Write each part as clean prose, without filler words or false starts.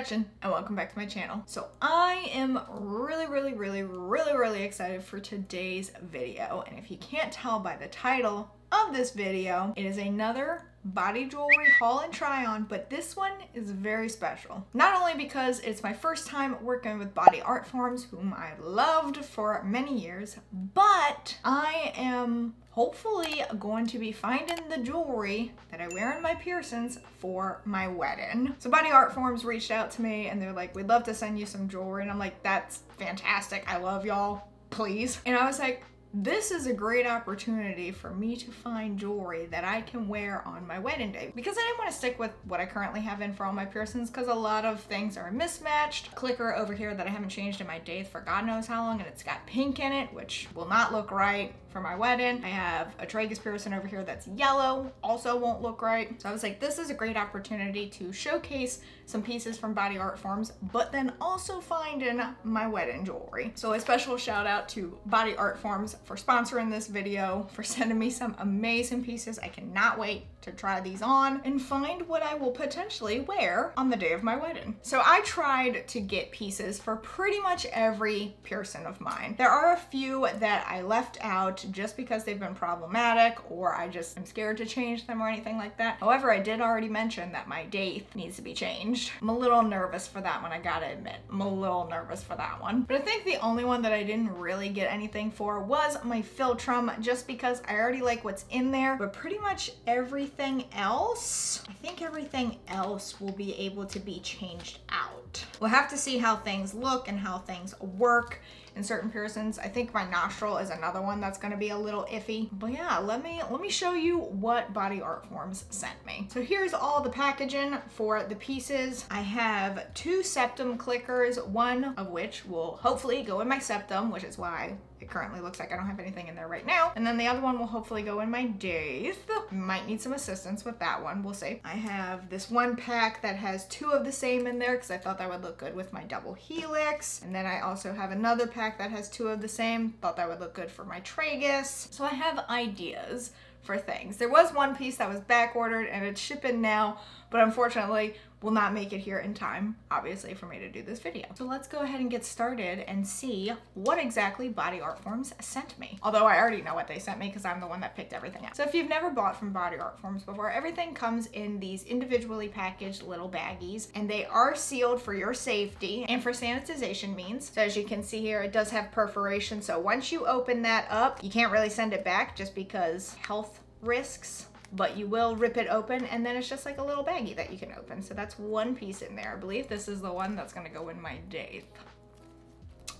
Gretchen, and welcome back to my channel. So I am really excited for today's video, and if you can't tell by the title of this video, it is another body jewelry haul and try on, but this one is very special. Not only because it's my first time working with Body Art Forms, whom I loved for many years, but I am hopefully going to be finding the jewelry that I wear in my piercings for my wedding. So Body Art Forms reached out to me and they're like, we'd love to send you some jewelry. And I'm like, that's fantastic. I love y'all, please. And I was like, this is a great opportunity for me to find jewelry that I can wear on my wedding day, because I didn't want to stick with what I currently have in for all my piercings because a lot of things are mismatched. Clicker over here that I haven't changed in my days for God knows how long, and it's got pink in it, which will not look right for my wedding. I have a tragus piercing over here that's yellow, also won't look right. So I was like, this is a great opportunity to showcase some pieces from Body Art Forms, but then also finding my wedding jewelry. So a special shout out to Body Art Forms for sponsoring this video, for sending me some amazing pieces. I cannot wait to try these on and find what I will potentially wear on the day of my wedding. So I tried to get pieces for pretty much every piercing of mine. There are a few that I left out just because they've been problematic, or I just am scared to change them or anything like that. However, I did already mention that my date needs to be changed. I'm a little nervous for that one, I gotta admit. I'm a little nervous for that one. But I think the only one that I didn't really get anything for was my philtrum, just because I already like what's in there, but pretty much everything else, I think everything else will be able to be changed out. We'll have to see how things look and how things work in certain piercings. I think my nostril is another one that's going to be a little iffy. But yeah, let me show you what Body Art Forms sent me. So here's all the packaging for the pieces. I have 2 septum clickers, one of which will hopefully go in my septum, which is why it currently looks like I don't have anything in there right now. And then the other one will hopefully go in my daith. Might need some assistance with that one, we'll see. I have this one pack that has 2 of the same in there because I thought that would look good with my double helix. And then I also have another pack that has 2 of the same. Thought that would look good for my tragus. So I have ideas for things. There was one piece that was back ordered and it's shipping now, but unfortunately will not make it here in time, obviously, for me to do this video. So let's go ahead and get started and see what exactly Body Art Forms sent me. Although I already know what they sent me because I'm the one that picked everything up. So if you've never bought from Body Art Forms before, everything comes in these individually packaged little baggies, and they are sealed for your safety and for sanitization means. So as you can see here, it does have perforation. So once you open that up, you can't really send it back just because health risks, but you will rip it open and then it's just like a little baggie that you can open. So that's one piece in there. I believe this is the one that's gonna go in my daith.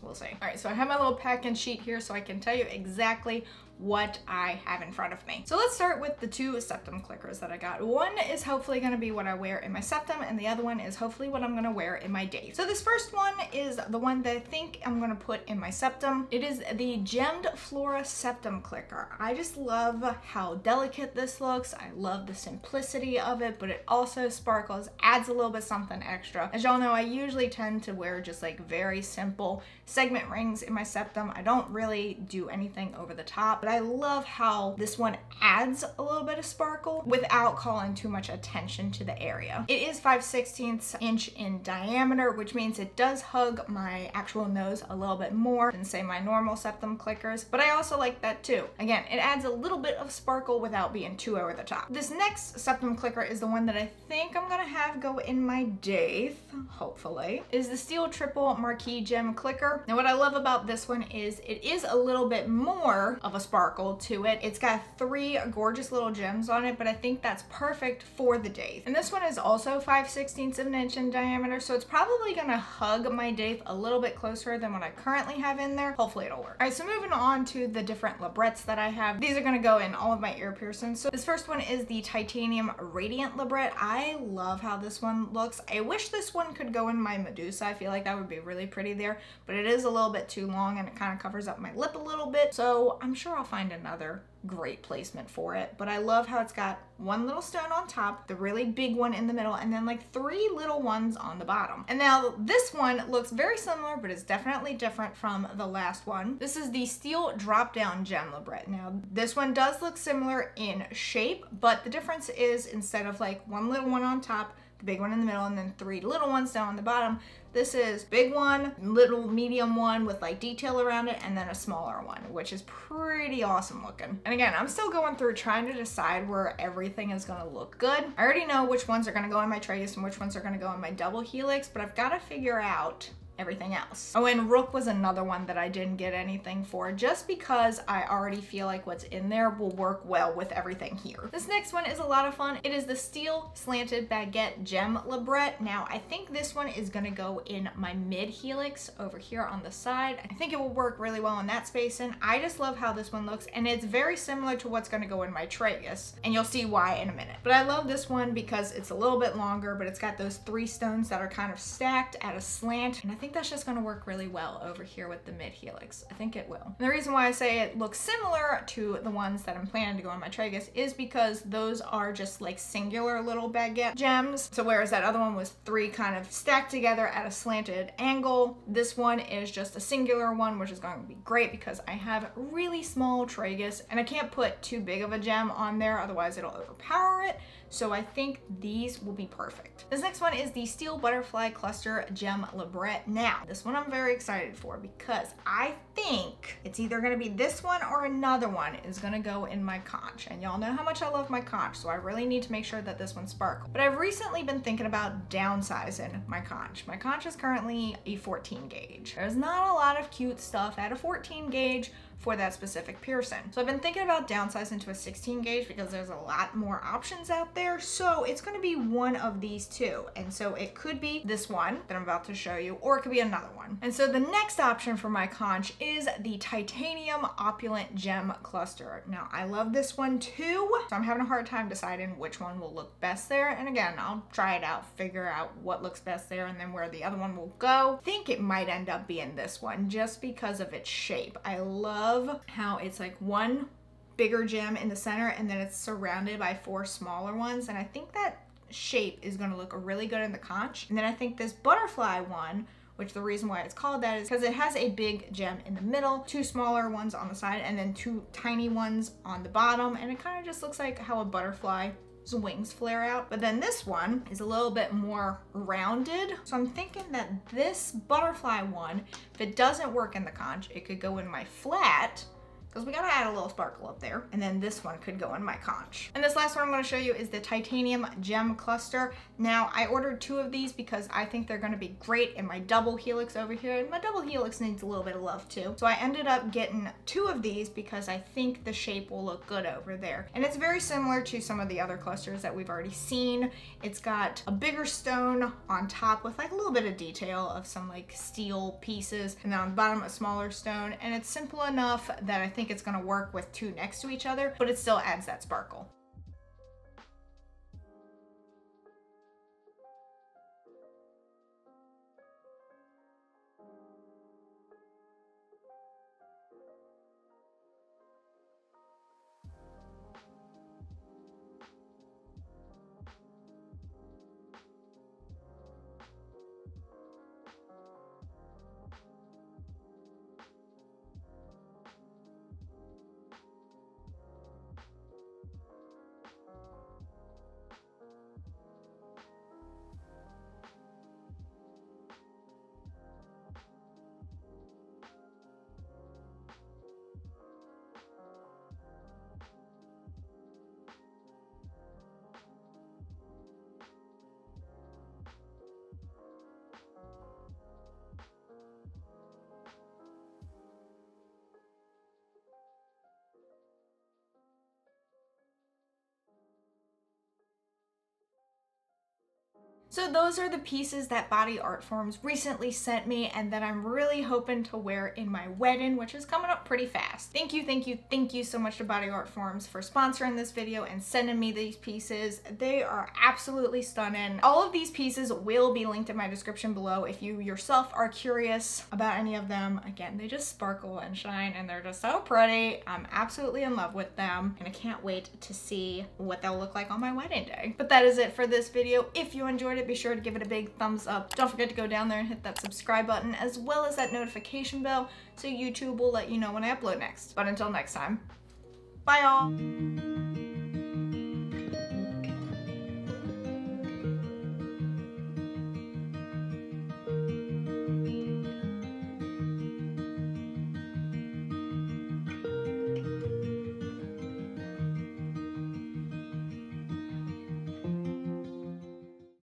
We'll see. All right, so I have my little packing sheet here so I can tell you exactly what I have in front of me. So let's start with the 2 septum clickers that I got. One is hopefully gonna be what I wear in my septum, and the other one is hopefully what I'm gonna wear in my daith. So this first one is the one that I think I'm gonna put in my septum. It is the Gemmed Flora Septum Clicker. I just love how delicate this looks. I love the simplicity of it, but it also sparkles, adds a little bit something extra. As y'all know, I usually tend to wear just like very simple segment rings in my septum. I don't really do anything over the top, but I love how this one adds a little bit of sparkle without calling too much attention to the area. It is 5/16 inch in diameter, which means it does hug my actual nose a little bit more than say my normal septum clickers, but I also like that too. Again, it adds a little bit of sparkle without being too over the top. This next septum clicker is the one that I think I'm gonna have go in my daith, hopefully, is the Steel Triple Marquee Gem Clicker. Now what I love about this one is it is a little bit more of a sparkle to it. It's got 3 gorgeous little gems on it, but I think that's perfect for the daith. And this one is also 5/16 of an inch in diameter, so it's probably gonna hug my daith a little bit closer than what I currently have in there. Hopefully it'll work. All right, so moving on to the different labrettes that I have. These are gonna go in all of my ear piercings. So this first one is the Titanium Radiant Labrette. I love how this one looks. I wish this one could go in my Medusa. I feel like that would be really pretty there, but it is a little bit too long and it kind of covers up my lip a little bit. So I'm sure I'll find another great placement for it, but I love how it's got one little stone on top, the really big one in the middle, and then like 3 little ones on the bottom. And now this one looks very similar, but it's definitely different from the last one. This is the Steel Drop Down Gem Labrette. Now this one does look similar in shape, but the difference is instead of like one little one on top, the big one in the middle, and then 3 little ones down on the bottom. This is big one, little medium one with like detail around it, and then a smaller one, which is pretty awesome looking. And again, I'm still going through trying to decide where everything is gonna look good. I already know which ones are gonna go in my tragus and which ones are gonna go in my double helix, but I've gotta figure out everything else. Oh, and Rook was another one that I didn't get anything for, just because I already feel like what's in there will work well with everything here. This next one is a lot of fun. It is the Steel Slanted Baguette Gem Librette. Now, I think this one is gonna go in my mid helix over here on the side. I think it will work really well in that space, and I just love how this one looks, and it's very similar to what's gonna go in my tragus, and you'll see why in a minute. But I love this one because it's a little bit longer, but it's got those 3 stones that are kind of stacked at a slant, and I think that's just gonna work really well over here with the mid helix. I think it will. And the reason why I say it looks similar to the ones that I'm planning to go on my tragus is because those are just like singular little baguette gems. So whereas that other one was 3 kind of stacked together at a slanted angle, this one is just a singular one, which is going to be great because I have really small tragus and I can't put too big of a gem on there, otherwise it'll overpower it. So I think these will be perfect. This next one is the Steel Butterfly Cluster Gem Librette. Now, this one I'm very excited for because I think it's either gonna be this one or another one is gonna go in my conch. And y'all know how much I love my conch, so I really need to make sure that this one sparkles. But I've recently been thinking about downsizing my conch. My conch is currently a 14 gauge. There's not a lot of cute stuff at a 14 gauge for that specific piercing. So I've been thinking about downsizing to a 16 gauge because there's a lot more options out there. So it's gonna be one of these 2. And so it could be this one that I'm about to show you, or it could be another one. And so the next option for my conch is the Titanium Opulent Gem Cluster. Now I love this one too, so I'm having a hard time deciding which one will look best there. And again, I'll try it out, figure out what looks best there and then where the other one will go. I think it might end up being this one just because of its shape. I love how it's like one bigger gem in the center and then it's surrounded by 4 smaller ones, and I think that shape is going to look really good in the conch. And then I think this butterfly one, which the reason why it's called that is because it has a big gem in the middle, 2 smaller ones on the side, and then 2 tiny ones on the bottom, and it kind of just looks like how a butterfly's wings flare out. But then this one is a little bit more rounded, so I'm thinking that this butterfly one, if it doesn't work in the conch, it could go in my flat because we gotta add a little sparkle up there. And then this one could go in my conch. And this last one I'm gonna show you is the Titanium Gem Cluster. Now, I ordered 2 of these because I think they're gonna be great in my double helix over here. And my double helix needs a little bit of love too. So I ended up getting 2 of these because I think the shape will look good over there. And it's very similar to some of the other clusters that we've already seen. It's got a bigger stone on top with like a little bit of detail of some like steel pieces. And then on the bottom, a smaller stone. And it's simple enough that I think it's gonna work with 2 next to each other, but it still adds that sparkle. So those are the pieces that Body Art Forms recently sent me and that I'm really hoping to wear in my wedding, which is coming up pretty fast. Thank you so much to Body Art Forms for sponsoring this video and sending me these pieces. They are absolutely stunning. All of these pieces will be linked in my description below if you yourself are curious about any of them. Again, they just sparkle and shine and they're just so pretty. I'm absolutely in love with them and I can't wait to see what they'll look like on my wedding day. But that is it for this video. If you enjoyed it, be sure to give it a big thumbs up. Don't forget to go down there and hit that subscribe button as well as that notification bell so YouTube will let you know when I upload next. But until next time, bye y'all.